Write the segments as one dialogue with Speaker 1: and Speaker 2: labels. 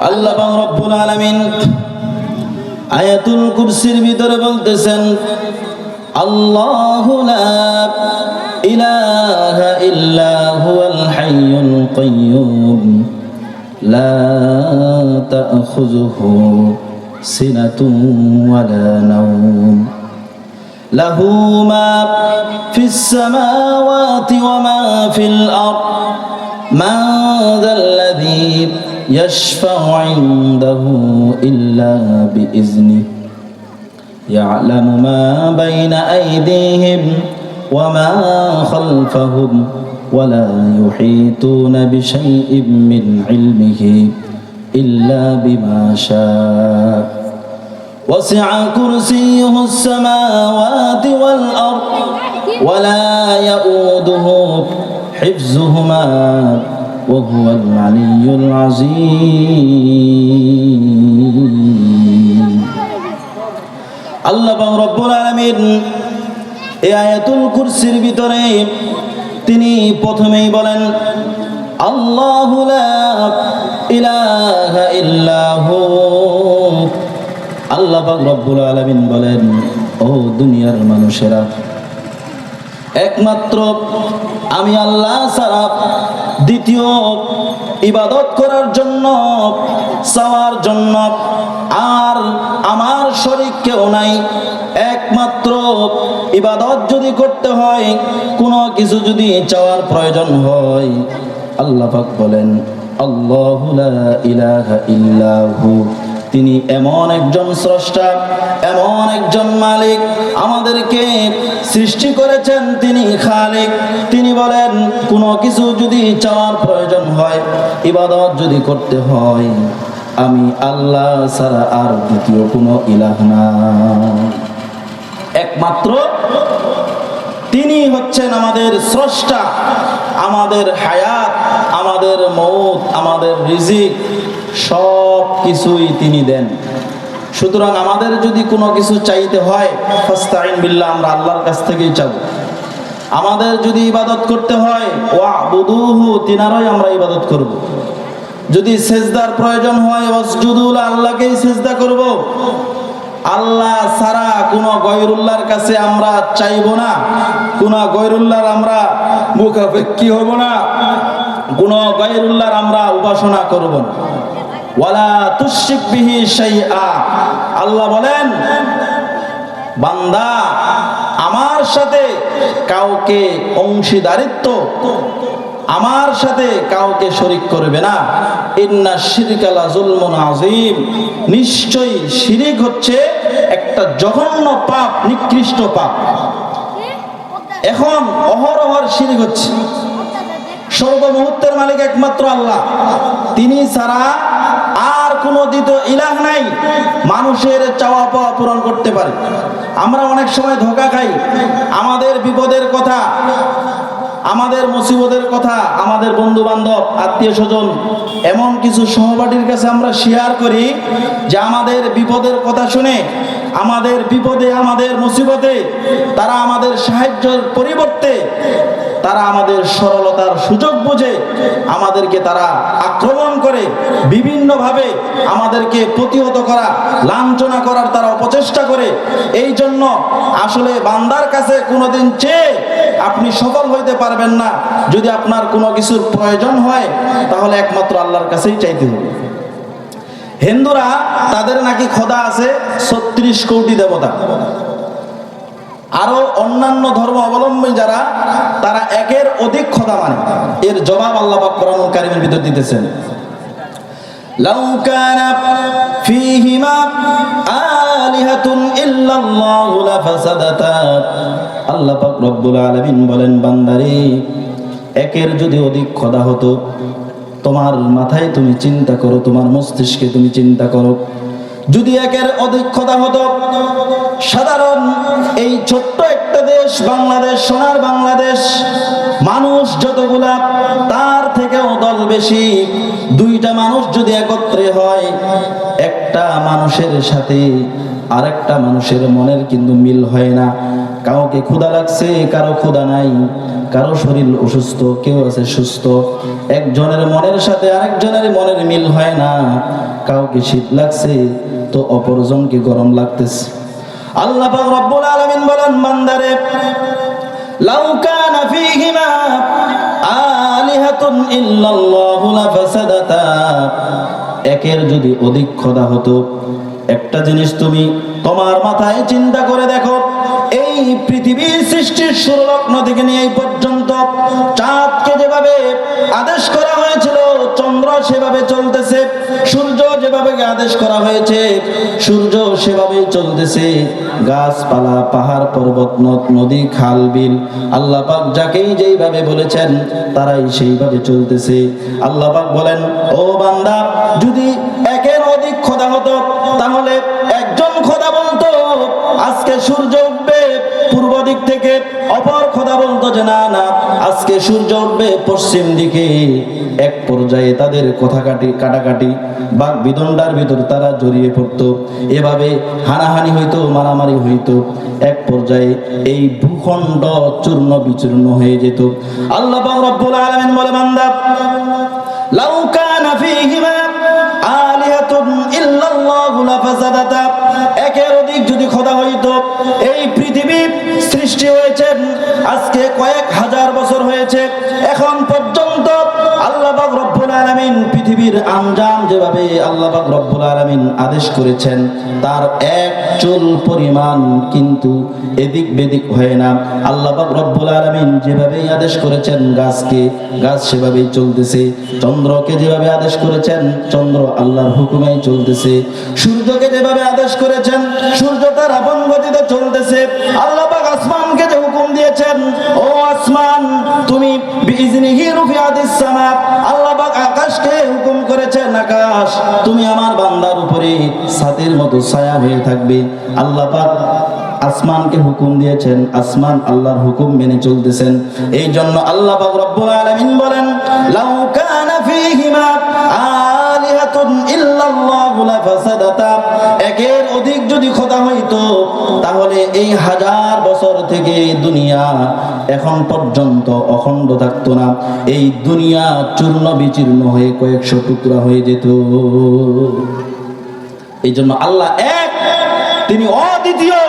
Speaker 1: আল্লাহ রাব্বুল আলামিন আয়াতুল কুরসির ভিতরে বলতেছেন, আল্লাহু লা ইলাহা ইল্লা হুয়াল হাইয়ুল কাইয়্যুম লা তা'খুযুহু সিনাতুন ওয়ালা নাওম লাহু মা ফিস সামাওয়াতি ওয়া মা ফিল আরদ মান যাল্লাযী يشفع عنده إلا بإذنه يعلم ما بين أيديهم وما خلفهم ولا يحيطون بشيء من علمه إلا بما شاء وسع كرسيه السماوات والأرض ولا يؤوده حفظهما وهو العلي العظيم আল্লাহ রাব্বুল আলামিন এই আয়াতুল কুরসির ভিতরে তিনি প্রথমেই বলেন, আল্লাহু লা ইলাহা ইল্লা হু। আল্লাহ রাব্বুল আলামিন বলেন, ও দুনিয়ার মানুষেরা, একমাত্র আমি আল্লাহ ছাড়া দ্বিতীয় ইবাদত করার জন্য, চাওয়ার জন্য আর আমার শরীক কেউ নাই। একমাত্র ইবাদত যদি করতে হয়, কোনো কিছু যদি চাওয়ার প্রয়োজন হয়, আল্লাহ পাক বলেন, আল্লাহু লা ইলাহা ইল্লা হু। তিনি এমন একজন স্রষ্টা, এমন একজন মালিক, আমাদেরকে সৃষ্টি করেছেন, তিনি খালিক। তিনি বলেন, কোনো কিছু যদি চাওয়ার প্রয়োজন হয়, ইবাদত যদি করতে হয়, আমি আল্লাহ ছাড়া আর দ্বিতীয় কোনো ইলাহ না। একমাত্র তিনি হচ্ছেন আমাদের স্রষ্টা, আমাদের হায়াত, আমাদের মউত, আমাদের রিজিক, সব কিছুই তিনি দেন। সুতরাং আমাদের যদি কোনো কিছু চাইতে হয়, ফাস্তাইন বিল্লাহ, আমরা আল্লাহর কাছ থেকেই চাবো। আমাদের যদি ইবাদত করতে হয়, ওয়াবুদুহু, তিনারই আমরা ইবাদত করব। যদি সেজদার প্রয়োজন হয়, ওয়াসজুদুল, আল্লাহকেই সেজদা করব। আল্লাহ ছাড়া কোনো গয়রুল্লাহর কাছে আমরা চাইব না, কোনো গয়রুল্লাহর আমরা মুখাপেক্ষী হব না, কোনো গয়রুল্লাহর আমরা উপাসনা করব না। ওয়ালা তুশরিক বিহি শাইআ। আল্লাহ বলেন, বান্দা আমার সাথে কাউকে অংশীদারিত্ব, আমার সাথে কাউকে শরীক করবে না। ইন্না শিরকা লা যুলমুন আযীম। নিশ্চয়ই শিরিক হচ্ছে একটা জঘন্য পাপ, নিকৃষ্ট পাপ। এখন অহরহর শিরিক হচ্ছে। সর্বমুহূর্তের মালিক একমাত্র আল্লাহ, তিনি ছাড়া আর কোনো দ্বিতীয় ইলাহ নাই মানুষের চাওয়া পাওয়া পূরণ করতে পারে। আমরা অনেক সময় ধোঁকা খাই, আমাদের বিপদের কথা, আমাদের মুসিবতের কথা আমাদের বন্ধু বান্ধব, আত্মীয় স্বজন, এমন কিছু সহপাঠীর কাছে আমরা শেয়ার করি যে আমাদের বিপদের কথা শুনে, আমাদের বিপদে, আমাদের মুসিবতে তারা আমাদের সাহায্যের পরিবর্তে তারা আমাদের সরলতার সুযোগ বুঝে আমাদেরকে তারা আক্রমণ করে, বিভিন্নভাবে আমাদেরকে প্রতিহত করা, লাঞ্ছনা করার তারা অপচেষ্টা করে। এই জন্য আসলে বান্দার কাছে কোনোদিন চেয়ে আপনি সফল হইতে পারবেন না। যদি আপনার কোনো কিছুর প্রয়োজন হয়, তাহলে একমাত্র আল্লাহর কাছেই চাইতে হবে। হিন্দুরা, তাদের নাকি খোদা আছে 36 কোটি দেবতা। আরো অন্যান্য ধর্ম অবলম্বী যারা, তারা একের অধিক খোদা মানে। এর জবাব আল্লাহ পাক কোরআনুল কারীমের ভিতর দিতেছেন, লাউ কানা ফীহিমা আলিহাতুন ইল্লাল্লাহু লাফাসাদাতা। আল্লাহ পাক রব্বুল আলামিন বলেন, বান্দারে, একের যদি অধিক খোদা হতো, তোমার মাথায় তুমি চিন্তা করো, তোমার মস্তিষ্কে তুমি চিন্তা করো, যদি একের অধিক খোদা হতো, সাধারণ এই ছোট্ট একটা দেশ বাংলাদেশ, সোনার বাংলাদেশ, মানুষ যতগুলা, তার থেকেও দল বেশি। দুইটা মানুষ যদি একত্রে হয়, একটা মানুষের সাথে আরেকটা মানুষের মনের কিন্তু মিল হয় না। কাউকে ক্ষুধা লাগছে, কারো ক্ষুধা নাই, কারো শরীর অসুস্থ, কেউ আছে সুস্থ, একজনের মনের সাথে আরেকজনের মনের মিল হয় না। কাউকে শীত লাগছে তো অপরজনকে গরম লাগতেছে। আল্লাহ পাক রব্বুল আলামিন বলেন, বান্দারে লাউ কানা ফীহিমা আলিহাতুন ইল্লাল্লাহু লাফাসাদাতা, একের যদি অধিক খোদা হতো। একটা জিনিস তুমি তোমার মাথায় চিন্তা করে দেখো, এই পৃথিবীর সৃষ্টির শুরু লগ্ন থেকে নিয়ে এই পর্যন্ত চাঁদকে যেভাবে আদেশ করা হয়েছিল চন্দ্র সেভাবে চলতেছে, সূর্য যেভাবে আদেশ করা হয়েছে সূর্য সেভাবেই চলতেছে, গাছপালা, পাহাড় পর্বত, নদ নদী, খাল বিল আল্লাহ পাক যাকেই যেইভাবে বলেছেন তারাই সেইভাবে চলতেছে। আল্লাহ পাক বলেন, ও বান্দা, যদি একের অধিক খোদা হতো তাহলে একজন খোদা বলতো আজকে সূর্য উঠবে পূর্ব দিক থেকে, অপর খোদা বলতো যে না না আজকে সূর্য উঠবে পশ্চিম দিকে। এক পর্যায়ে তাদের কথা কাটাকাটি বাক বিদণ্ডার ভিতর তারা জড়িয়ে পড়তো, এভাবে হানাহানি হইতো, মারামারি হইতো। এক পর্যায়ে এই ভূখণ্ড চূর্ণ বিচূর্ণ হয়ে যেত। আল্লাহ পাক রব্বুল আলামিন বলে, বান্দা লাউ কানা ফীহিমা আলিহাতুন ইল্লাল্লাহু লাফাসাদাতা, একের অধিক যদি খোদা হইতো, এই পৃথিবী সৃষ্টি হয়েছে আজকে কয়েক হাজার বছর হয়েছে, এখন পর্যন্ত আল্লাহ পাক রব্বুল আলামিন পৃথিবীর আঞ্জাম যেভাবে আল্লাহ পাক রব্বুল আলামিন আদেশ করেছেন তার এক চুল পরিমাণ কিন্তু এদিক বেদিক হয় না। আল্লাহ পাক রব্বুল আলামিন যেভাবে আদেশ করেছেন গাছকে, গাছ সেভাবেই চলতেছে। চন্দ্রকে যেভাবে আদেশ করেছেন চন্দ্র আল্লাহর হুকুমেই চলতেছে। সূর্যকে যেভাবে আদেশ করেছেন সূর্য তার আপন গতিতে চলতেছে। আল্লাহ পাক আসমানকে যে হুকুম দিয়েছেন, ও আসমান তুমি বিইজনিহি রুফিআতিস সামা, আল্লাহ পাক আকাশকে হুকুম করেছেন, আকাশ তুমি আমার বান্দার উপরে ছাতের মতো ছায়া হয়ে থাকবে। আল্লাহ পাক আসমানকে হুকুম দিয়েছেন, আসমান আল্লাহর হুকুম মেনে চলতেছেন। এই জন্য আল্লাহ পাক রব্বুল আলামিন বলেন, লাউ কানা ফীহিমা আলিহাতুন ইল্লাল্লাহু লাফাসাদাতা, একের অধিক যদি খোদা হইতো তাহলে এই হাজার বছর থেকে দুনিয়া এখন পর্যন্ত অখণ্ড থাকতো না, এই দুনিয়া চূর্ণ বিচূর্ণ হয়ে কয়েকশো টুকরা হয়ে যেত। এই জন্য আল্লাহ এক, তিনি অদ্বিতীয়।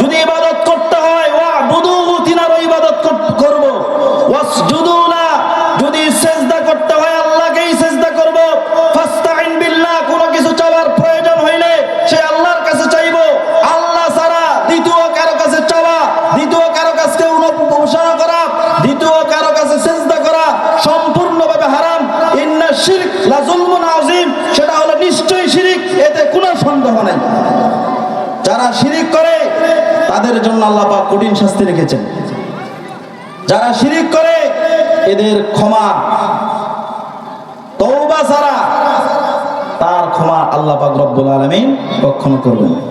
Speaker 1: যদি ইবাদত করতে হয় ওয়াবুদুহু, তিনার ইবাদত করব। ওয়াসজুদু লা, যদি সিজদা করতে হয় আল্লাহকেই সিজদা করব। ফাস্তাইন বিল্লাহ, কোনো কিছু চাওয়ার প্রয়োজন হইলে সে আল্লাহর কাছে চাইব। আল্লাহ ছাড়া দ্বিতীয় কারো কাছে চাওয়া, দ্বিতীয় কারো কাছে উপাসনা করা, দ্বিতীয় কারো কাছে সিজদা করা সম্পূর্ণভাবে হারাম। ইন্না শিরক লা যুলমুন আযীম, সেটা হলো নিশ্চয়ই শিরক, এতে কোনো সন্দেহ নাই। যারা শিরিক করে তাদের জন্য আল্লাহ পাক কঠিন শাস্তি রেখেছেন। যারা শিরিক করে এদের ক্ষমা, তওবা ছাড়া তার ক্ষমা আল্লাহ পাক রব্বুল আলামিন কখনো করবেন না।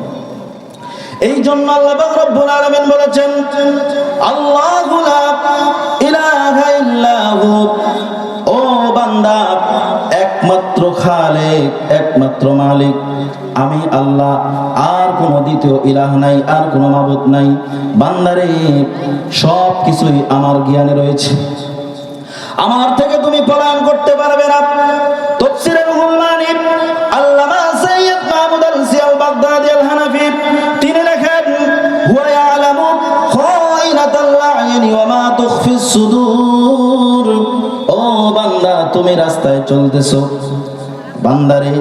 Speaker 1: এই জন্য আল্লাহ পাক রব্বুল আলামিন বলেছেন, আল্লাহু লা ইলাহা ইল্লাহু, ও বান্দা একমাত্র খালেক, একমাত্র মালিক আমি আল্লাহ, আর কোনো দ্বিতীয় ইলাহ নাই, আর কোনো মাবুদ নাই। বান্দারে সব কিছুই আমার জ্ঞানে রয়েছে, আমার থেকে তুমি পলায়ন করতে পারবে না। তাফসীরে রুহুল মানী আল্লামা সাইয়্যিদ মাহমুদ আল-সিয়াল বাগদাদি আল-হানাফি তিনি লেখেন, হুয়া ইয়ালামু খায়িনাতাল আ'য়ুনি ওয়া মা তুখফিস সুদূর। ও বান্দা, তুমি রাস্তায় চলতেছো, বান্দারে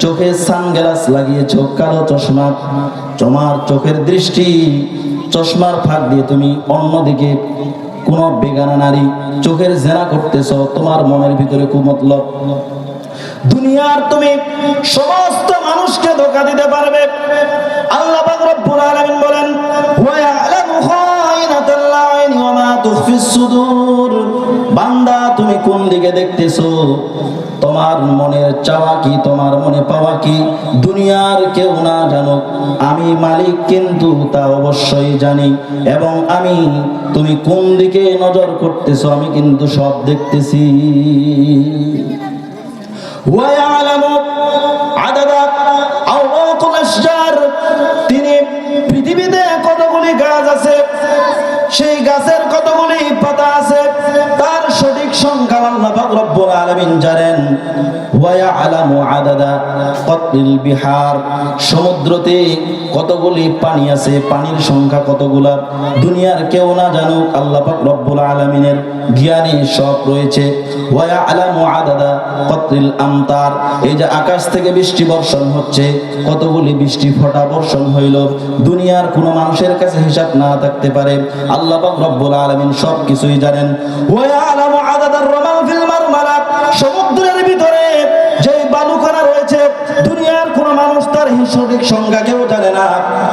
Speaker 1: চোখে সানগ্লাস লাগিয়েছো, কালো চশমা, তোমার চোখের দৃষ্টি চশমার ফাঁক দিয়ে তুমি অন্যদিকে কোন বেগানা নারী চোখের জেনা করতেছো, তোমার মনের ভিতরে কুমতলব। দুনিয়ার তুমি সমস্ত মানুষকে ধোঁকা দিতে পারবে। আল্লাহ পাক রব্বুল আলামিন বলেন, ওয়া ইয়ালামু খায়িনাতাল আ'য়ুনি ওয়া মা তুখফিস সুদূর। বান্দা তুমি কোন দিকে দেখতেছো, তোমার মনের চাওয়া কি, তোমার মনে পাওয়া কি, দুনিয়ার কেউ না জানুক, আমি মালিক কিন্তু তা অবশ্যই জানি। এবং আমি তুমি কোন দিকে নজর করতেছো আমি কিন্তু সব দেখতেছি। ওয়া ইয়ালামু আদাদা আওরাকুল আশজার, তিনি পৃথিবীতে কতগুলি গাছ আছে, সেই গাছের কতগুলি পাতা আছে আলামিন জানেন ওয়া ইয়ালামু আদাদা কতরিল বিহার, সমুদ্রতে কতগুলি পানি আছে, পানির সংখ্যা কতগুলা দুনিয়ার কেউ না জানুক, আল্লাহ পাক রব্বুল আলামিনের জ্ঞানে সব রয়েছে। ওয়া ইয়ালামু আদাদা কতরিল আমতার, এই যে আকাশ থেকে বৃষ্টি বর্ষণ হচ্ছে, কতগুলি বৃষ্টি ফোঁটা বর্ষণ হইল, দুনিয়ার কোনো মানুষের কাছে হিসাব না থাকতে পারে, আল্লাহ পাক রব্বুল আলামিন সব কিছুই জানেন। ওয়া ইয়ালামু আদাদার রামাল ফিল মারমারা, সমুদ্রের ভিতরে যে বালুকণা রয়েছে, দুনিয়ার কোনো মানুষ তার সঠিক সংখ্যা কেউ জানে না,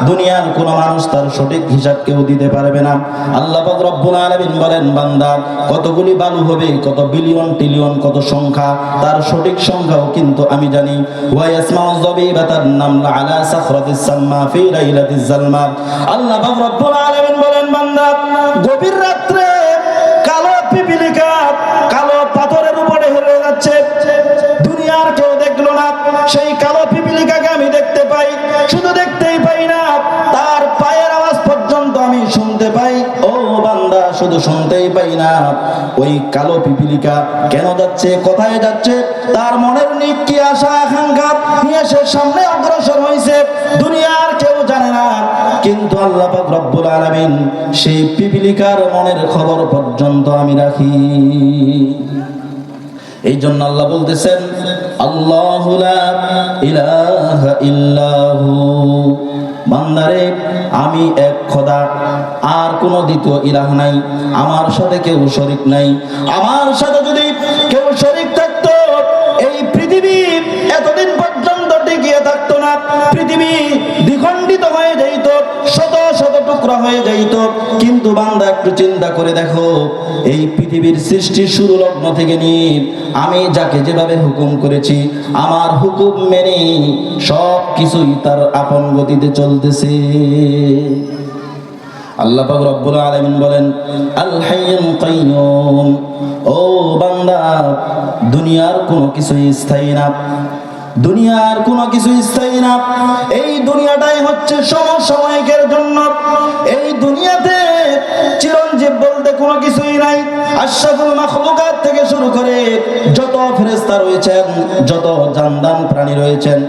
Speaker 1: দুনিয়ার কোনো মানুষ তার সঠিক হিসাব কেউ দিতে পারবে না। আল্লাহ পাক রব্বুল আলামিন বলেন, বান্দা কতগুলি বালু হবে, কত বিলিয়ন ট্রিলিয়ন কত সংখ্যা, তার সঠিক সংখ্যাও কিন্তু আমি জানি। ওয়া ইয়াসমাউ যাবিবাতান নামলা আলা সাখরাতিস সাম্মা ফি লাইলাতিজ জালমা, আল্লাহ পাক রব্বুল আলামিন বলেন, বান্দা গভীর রাত্রে কালো পিপিলিকা কালো পাথরের উপরে হেলে যাচ্ছে, দুনিয়ার কেউ দেখলো না, সেই কালো পিপিলিকাকে আমি দেখতে পাই, শুধু দেখতেই পাই না, তার পায়ের আওয়াজ পর্যন্ত আমি শুনতে পাই। ও বান্দা, শুধু শুনতেই পাই না, ওই কালো পিপিলিকা কেন যাচ্ছে, কোথায় যাচ্ছে, তার মনের নিক কি আশা আকাঙ্ক্ষা নিয়ে সে সামনে অগ্রসর হয়েছে, দুনিয়ার কেউ জানে না, কিন্তু আল্লাহ পাক রব্বুল আলামিন সেই পিপিলিকার মনের খবর পর্যন্ত আমি রাখি। এই জন্য আল্লাহ বলতেছেন, আল্লাহু লা ইলাহা ইল্লাহু, বান্দারে আমি এক খোদা, আর কোনো দ্বিতীয় ইলাহ নাই, আমার সাথে কেউ শরীক নাই। আমার সাথে যদি কেউ শরীক থাকতো, এই পৃথিবী এতদিন পর্যন্ত টিকিয়ে থাকতো না, পৃথিবী দ্বিখণ্ডিত হয়ে যাইত, শত শত টুকরা হয়ে যাইত। কিন্তু বান্দা একটু চিন্তা করে দেখো, এই পৃথিবীর সৃষ্টির শুরু লগ্ন থেকে নিয়ে আমি যাকে যেভাবে হুকুম করেছি, আমার হুকুম মেনে সব কিছুই তার আপন গতিতে চলতেছে। আল্লাহ পাক রব্বুল আলামিন বলেন, আল হাইয়ুল কাইয়ুম, ও বান্দা দুনিয়ার কোনো কিছুই স্থায়ী না, দুনিয়ার কোনো কিছু স্থায়ী না, এই দুনিয়াটাই হচ্ছে সমসাময়িকের জন্য, এই দুনিয়াতে চিরঞ্জীব বলতে কোনো কিছুই নাই। আশরাফুল মাখলুকাত থেকে শুরু করে যত ফেরেশতা রয়েছেন, যত জানদান প্রাণী রয়েছেন,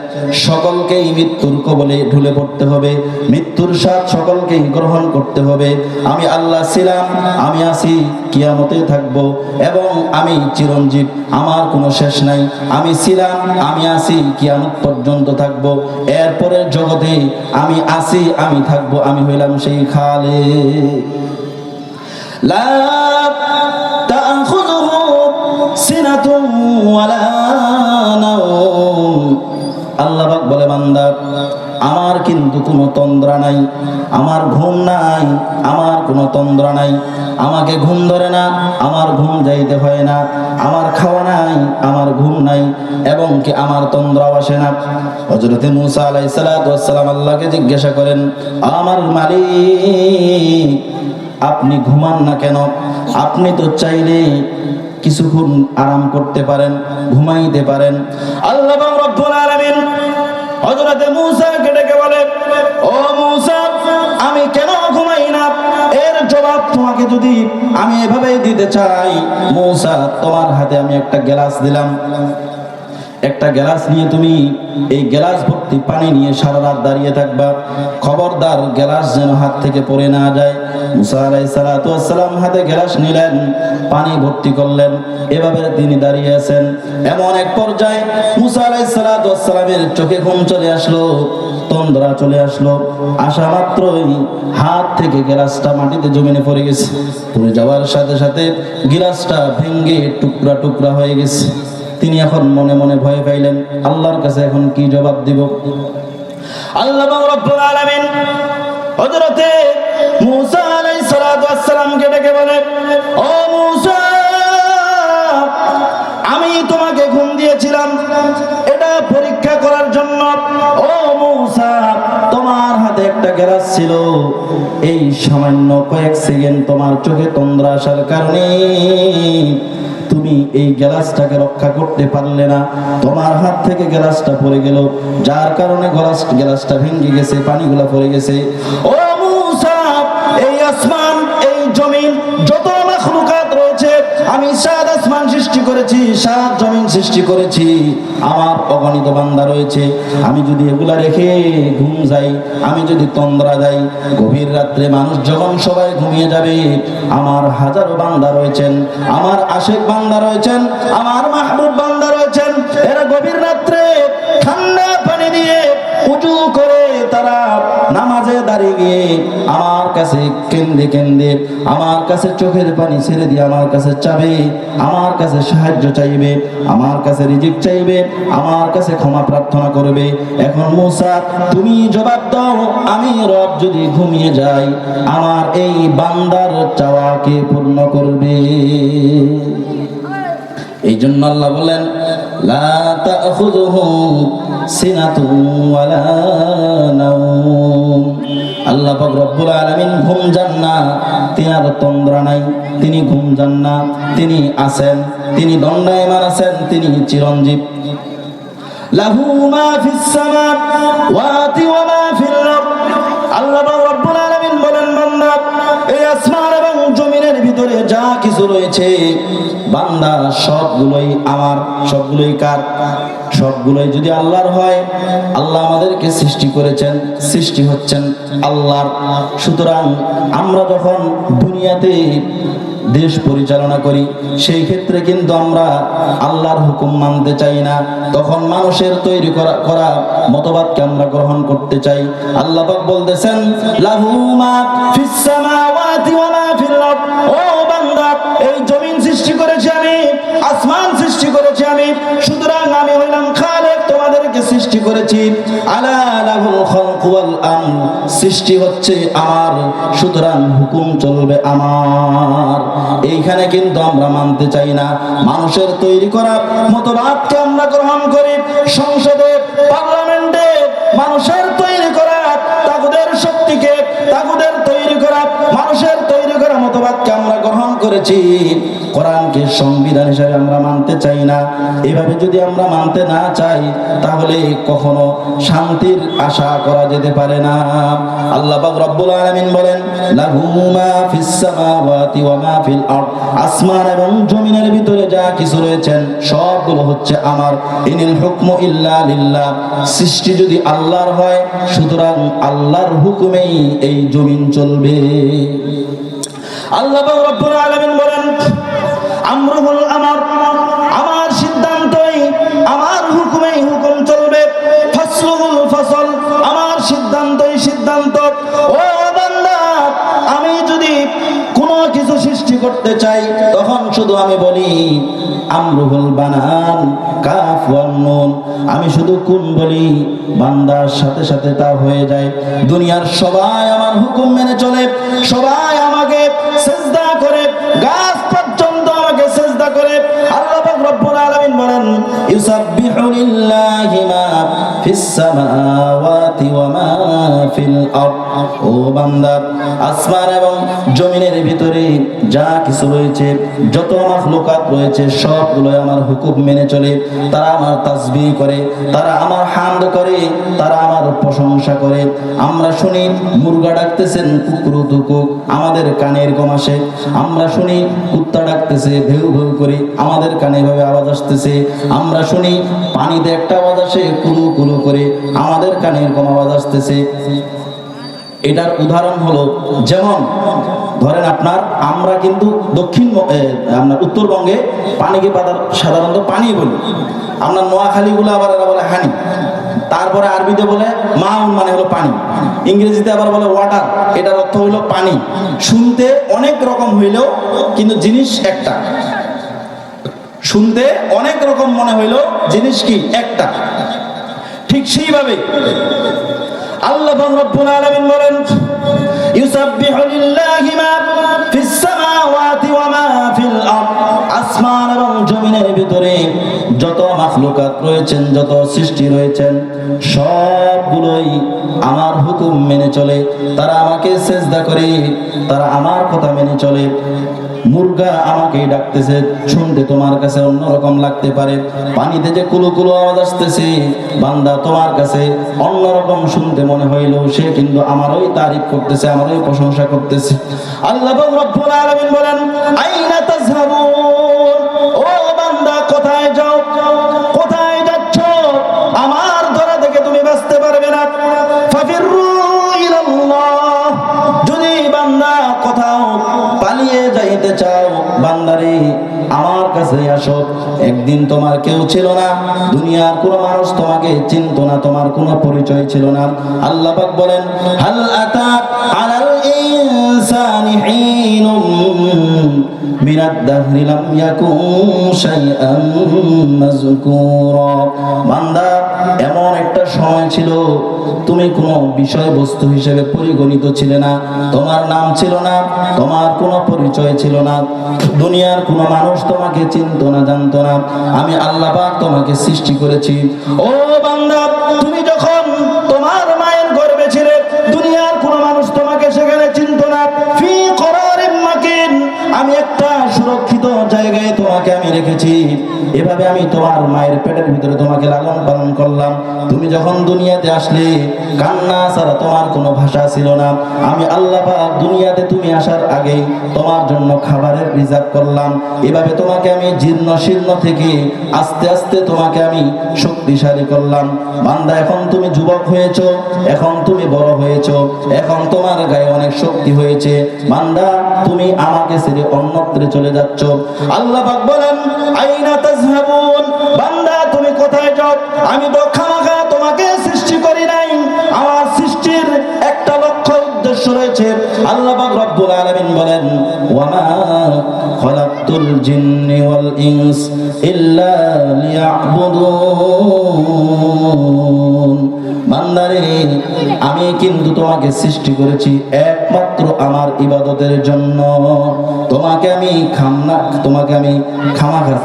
Speaker 1: সকলকেই মৃত্যুর কবলে ঢুলে পড়তে হবে, মৃত্যুর স্বাদ সকলকেই গ্রহণ করতে হবে। আমি আল্লাহ ছিলাম, আমি আছি, কিয়ামতে থাকব, এবং আমি চিরঞ্জীব, আমার কোনো শেষ নাই, আমি ছিলাম, আমি আছি, কিয়ামত পর্যন্ত থাকব, এরপরের জগতে আমি আছি, আমি থাকব, আমি হইলাম সেই খালিক। লা তাখুযুহু সিনাতুন ওয়ালা নাওম, আল্লাহ পাক বলে, বান্দা আমার কিন্তু কোনো তন্দ্রা নাই, আমার ঘুম নাই, আমার কোনো তন্দ্রা নাই, আমাকে ঘুম ধরে না, আমার ঘুম যাইতে হয় না, আমার খাওয়া নাই, আমার ঘুম নাই, এবং কি আমার তন্দ্রাও আসে না। হযরতে মূসা আলাইহিস সালাতু ওয়াস সালাম আল্লাহকে জিজ্ঞাসা করেন, আমার মালিক আপনি ঘুমান না কেন? আপনি তো চাইলে কিছুক্ষণ আরাম করতে পারেন, ঘুমাইতে পারেন। আল্লাহ রাব্বুল আলামিন হযরতে মূসাকে ডেকে বলে, ও মূসা, আমি কেন ঘুমাই না? এর জবাব তোমাকে যদি আমি এভাবেই দিতে চাই, মূসা তোমার হাতে আমি একটা গ্লাস দিলাম, একটা গ্লাস নিয়ে তুমি এই গ্লাস ভর্তি পানি নিয়ে সারা রাত দাঁড়িয়ে থাকবা, খবরদার গ্লাস যেন হাত থেকে পড়ে না যায়। মুসা আলাইহিস সালাতু ওয়াস সালাম হাতে গ্লাস নিলেন, পানি ভর্তি করলেন, এভাবে তিনি দাঁড়িয়ে আছেন। এমন এক পর্যায়ে মুসা আলাইহিস সালাতু ওয়াস সালামের চোখে ঘুম চলে আসলো, তন্দ্রা চলে আসলো, আসা মাত্রই হাত থেকে গ্লাসটা মাটিতে জমিনে পড়ে গেছে, পড়ে যাওয়ার সাথে সাথে গ্লাসটা ভেঙে টুকরা টুকরা হয়ে গেছে। তিনি এখন মনে মনে ভয় পাইলেন, আল্লাহর কাছে এখন কি জবাব দিব? আল্লাহ রাব্বুল আলামিন হযরতে মূসা আলাইহিস সালাতু ওয়াস সালামকে ডেকে বলে, ও মূসা, আমি তোমাকে ঘুম দিয়েছিলাম এটা পরীক্ষা করার জন্য। ও মূসা, তোমার হাতে একটা গ্লাস ছিল, এই সামান্য কয়েক সেকেন্ড তোমার চোখে তন্দ্রা আসার কারণে তুমি এই গ্লাসটাকে রক্ষা করতে পারলে না, তোমার হাত থেকে গ্লাসটা পড়ে গেল, যার কারণে গ্লাসটা ভেঙে গেছে, পানিগুলা পড়ে গেছে। ও মূসা, এই আসমান, এই জমিন, যত মাখলুকাত রয়েছে, আমি 7 আসমান সৃষ্টি করেছি, 7 জমিন সৃষ্টি করেছি, আমার অগণিত বান্দা রয়েছে। আমি যদি এগুলা রেখে ঘুম যাই, আমি যদি তন্দ্রা যাই, গভীর রাত্রে মানুষ যখন সবাই ঘুমিয়ে যাবে, আমার হাজারো বান্দা রয়েছেন, আমার আশেক বান্দা রয়েছেন, আমার মাহবুব বান্দা রয়েছেন, এরা গভীর রাত্রে ঠান্ডা পানি দিয়ে উজু করে তারা নামাজে দাঁড়িয়ে গিয়ে আমার কাছে কেন্দে কেন্দে, আমার কাছে চোখের পানি ছেড়ে দিয়ে আমার কাছে চাবে, আমার কাছে সাহায্য চাইবে, আমার কাছে রিজিক চাইবে, আমার কাছে ক্ষমা প্রার্থনা করবে। এখন মুসা তুমি জবাব দাও, আমি রব যদি ঘুমিয়ে যাই, আমার এই বান্দার চাওয়াকে পূর্ণ করবে? এই জন্য আল্লাহ বলেন, লা তাখুযুহু সিনাতুন ওয়ালা নাওম। আল্লাহ পাক রব্বুল আলামিন ঘুম যান না, তিনার তন্দ্রা নাই, তিনি ঘুম যান না, তিনি আছেন, তিনি দণ্ডায়মান আছেন, তিনি চিরঞ্জীব। লাহু মা ফিস সামাওয়াতি ওয়া মা ফিল আরদ। আল্লাহ পাক রব্বুল আলামিন বলেন, বান্দা এই আসমান এবং জমিনের ভিতরে যা কিছু রয়েছে, বান্দা সবগুলোই আমার, সবগুলোই কার? সবগুলোই যদি আল্লাহর হয়, আল্লাহ আমাদেরকে সৃষ্টি করেছেন, সৃষ্টি হচ্ছেন আল্লাহর। সুতরাং আমরা যখন দুনিয়াতে দেশ পরিচালনা করি, সেই ক্ষেত্রে কিন্তু আমরা আল্লাহর হুকুম মানতে চাই না, তখন মানুষের তৈরি করা মতবাদকে আমরা গ্রহণ করতে চাই। আল্লাহ পাক বলতেছেন, লাহু মা ফিস সামাওয়াতি ওয়া মা ফিল আরদ। ও বান্দা, এই জমিন সৃষ্টি করেছি আমি, আসমান সৃষ্টি করেছি আমি, সুতরাং আমি হইলাম খালেক, তোমাদেরকে সৃষ্টি করেছি। আলা লাহুল খালকু ওয়াল আমর, সৃষ্টি হচ্ছে আমার, সুতরাং হুকুম চলবে আমার। এইখানে কিন্তু আমরা মানতে চাই না, মানুষের তৈরি করা মতবাদকে আমরা গ্রহণ করি। সংসদে, পার্লামেন্টে মানুষের তৈরি করা তাগুদের শক্তিকে, তাগুদের তৈরি করা মানুষের তৈরি করা মতবাদকে আমরা গ্রহণ করেছি, কোরআনকে সংবিধান হিসেবে আমরা মানতে চাই না। এভাবে যদি আমরা মানতে না চাই, তাহলে কখনো শান্তির আশা করা যেতে পারে না। আল্লাহ পাক রব্বুল আলামিন বলেন, লাহু মা ফিস সামাওয়াতি ওয়া মা ফিল আরদ। আসমান এবং জমিনের ভিতরে যা কিছু রয়েছেন সবগুলো হচ্ছে আমার। ইনিল হুকমু ইল্লা লিল্লাহ। সৃষ্টি যদি আল্লাহর হয়, সুতরাং আল্লাহর হুকুমেই এই জমিন চলবে। আল্লাহ পাক রব্বুল আলামিন বলেন, আমরুল আমর, আমার সিদ্ধান্তই, আমার হুকুমেই হুকুম চলবে। ফাসলুল ফাসল, আমার সিদ্ধান্তই সিদ্ধান্ত। ও বান্দা, আমি যদি কোনো কিছু সৃষ্টি করতে চাই, তখন শুধু আমি বলি আমরুল বানান কাফ ওয়ান নুন, আমি শুধু কুন বলি, বান্দার সাথে সাথে তা হয়ে যায়। দুনিয়ার সবাই আমার হুকুম মেনে চলে, সবাই আমাকে সিজদা করে, গাছ পর্যন্ত আমাকে সিজদা করে। আল্লাহ পাক রব্বুল আলামিন বলেন, ইউসাব্বিহু লিল্লাহি মা ফিস সামাওয়াতি ওয়া মা ফিল আরদ। ও বান্দা, আসমান এবং জমিনের ভিতরে যা কিছু রয়েছে, যত মাখলুকাত রয়েছে, সবগুলো আমার হুকুম মেনে চলে। তারা আমার তাসবিহ করে, তারা আমার হামদ করে, তারা আমার প্রশংসা করে। আমরা শুনি মুরগা ডাকতেছেন কুকুর তুকুক, আমাদের কানের কম আসে। আমরা শুনি কুত্তা ডাকতেছে ভেউ ভেউ করে, আমাদের কানে ভাবে আওয়াজ আসতেছে। আমরা শুনি পানিতে একটা আওয়াজ আসে কুলু কুলু করে, আমাদের কানে এরকম আওয়াজ আসতেছে। এটার উদাহরণ হলো, যেমন ধরেন আপনার, আমরা কিন্তু আপনার উত্তরবঙ্গে পানিকে সাধারণত পানি বলি, আমরা নোয়াখালীগুলো আবার এরা বলে হানি, তারপরে আরবিতে বলে মাউন, মানে হলো পানি, ইংরেজিতে আবার বলে ওয়াটার, এটার অর্থ হলো পানি। শুনতে অনেক রকম হইলেও কিন্তু জিনিস একটা, শুনতে অনেক রকম মনে হইলেও জিনিস কি একটা। ঠিক সেইভাবে আল্লাহ রাব্বুল আলামিন বলেন, ইউসাব্বিহু লিল্লাহি মা ফিস সামাওয়াতি ওয়া মা ফিল আরদ। আসমান এবং জমিনের ভিতরে যত মাখলুকাত রয়েছেন, যত সৃষ্টি রয়েছেন, সবগুলোই আমার হুকুম মেনে চলে। তারা আমাকে সিজদা করে, তারা আমার কথা মেনে চলে। মুরগা আমাকেই ডাকতেছে, শুনতে তোমার কাছে অন্যরকম লাগতে পারে। পানিতে যে কুলু কুলু আওয়াজ আসতেছে, বান্দা তোমার কাছে অন্যরকম শুনতে মনে হইলেও সে কিন্তু আমারই তারিফ করতেছে, আমারই প্রশংসা করতেছে। আল্লাহ রাব্বুল আলামিন বলেন, আইনা তাযহাবুন, ও বান্দা কোথায় যাও, কোথায় যাচ্ছ? আমার ধরা থেকে তুমি বাঁচতে পারবে না। ফাফিরু ইলাল্লাহ, যদি বান্দা কোথাও পালিয়ে যাইতে চাও, বান্দারে আমার কাছে আসো। একদিন তোমার কেউ ছিল না, দুনিয়ার কোনো মানুষ তোমাকে চিনত না, তোমার কোনো পরিচয় ছিল না। আল্লাহ পাক বলেন, হাল আতা আলাল ইনসানি হিনুম মিনাদ দাহরি লাম ইয়াকুন শাইআন মাযকুরা। বান্দা, এমন একটা সময় ছিল তুমি কোনো বিষয়বস্তু হিসেবে পরিগণিত ছিলে না, তোমার নাম ছিল না, তোমার কোনো পরিচয় ছিল না, দুনিয়ার কোনো মানুষ তোমাকে চিনতো না, জানতো না। আমি আল্লাহ পাক তোমাকে সৃষ্টি করেছি। ও বান্দা, তুমি যখন তোমার মায়ের গর্ভে ছিলে, দুনিয়ার কোনো মানুষ তোমাকে সেখানে চিনতো না। ফি করারিম মাকিন, আমি একটা সুরক্ষিত জায়গায় তোমাকে আমি রেখেছি। এভাবে আমি তোমার মায়ের পেটের ভিতরে তোমাকে লালন পালন করলাম। তুমি যখন দুনিয়াতে আসলে, কান্না ছাড়া তোমার কোনো ভাষা ছিল না। আমি আল্লাহ পাক দুনিয়াতে তুমি আসার আগে তোমার জন্য খাবারের রিজার্ভ করলাম। এভাবে তোমাকে আমি জীর্ণ শীর্ণ থেকে আস্তে আস্তে তোমাকে আমি শক্তিশালী করলাম। বান্দা, এখন তুমি যুবক হয়েছো, এখন তুমি বড় হয়েছো, এখন তোমার গায়ে অনেক শক্তি হয়েছে। বান্দা, তুমি আমাকে ছেড়ে অন্যত্রে চলে যাচ্ছ। আল্লাহ পাক বলেন, আইনা তাযহাবুন, বান্দা তুমি কোথায় যাও? আমি তো খামাখা তোমাকে সৃষ্টি করি নাই, আমার সৃষ্টির একটা লক্ষ্য উদ্দেশ্য রয়েছে। আল্লাহ পাক রব্বুল আলামিন বলেন, ওয়া মা খালাকতুল জিন্নি ওয়াল ইনস ইল্লা লিয়াবুদুন। বান্দারে, আমি কিন্তু তোমাকে সৃষ্টি করেছি একমাত্র আমার ইবাদতের জন্য। তোমাকে আমি খামাখা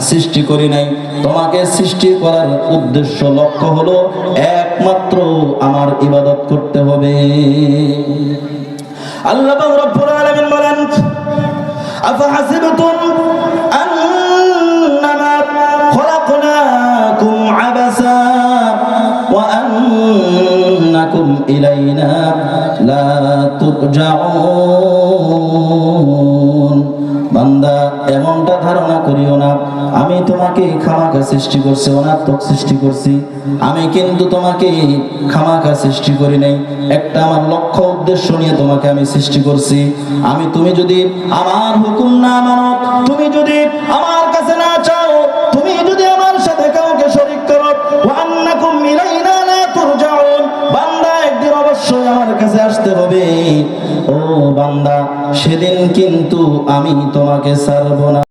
Speaker 1: সৃষ্টি করি নাই। তোমাকে সৃষ্টি করার উদ্দেশ্য, লক্ষ্য হলো একমাত্র আমার ইবাদত করতে হবে। আল্লাহ রাব্বুল আলামিন বলেন, আফাহাসিবতুম আন্নামা খলাকনাকুম আবাসা ওয়া আন্নাকুম ইলাইনা লা তুরজাউন। বান্দা, এমনটা ধারণা করিও না আমি তোমাকে খামাখা সৃষ্টি করছি, অনাত্মক সৃষ্টি করছি। আমি কিন্তু তোমাকে খামাখা সৃষ্টি করি নাই, একটা আমার লক্ষ্য উদ্দেশ্য নিয়ে তোমাকে আমি সৃষ্টি করছি। তুমি যদি আমার হুকুম না মানো, তুমি যদি আমার কাছে না চাও, তুমি যদি আমার সাথে কাউকে শরীক করো, ওয়া আন্নাকুম ইলাইনা লা তুরজাউন, বান্দা একদিন অবশ্যই আমার কাছে আসতে হবে। ও বান্দা, সেদিন কিন্তু আমি তোমাকে ছাড়বো না।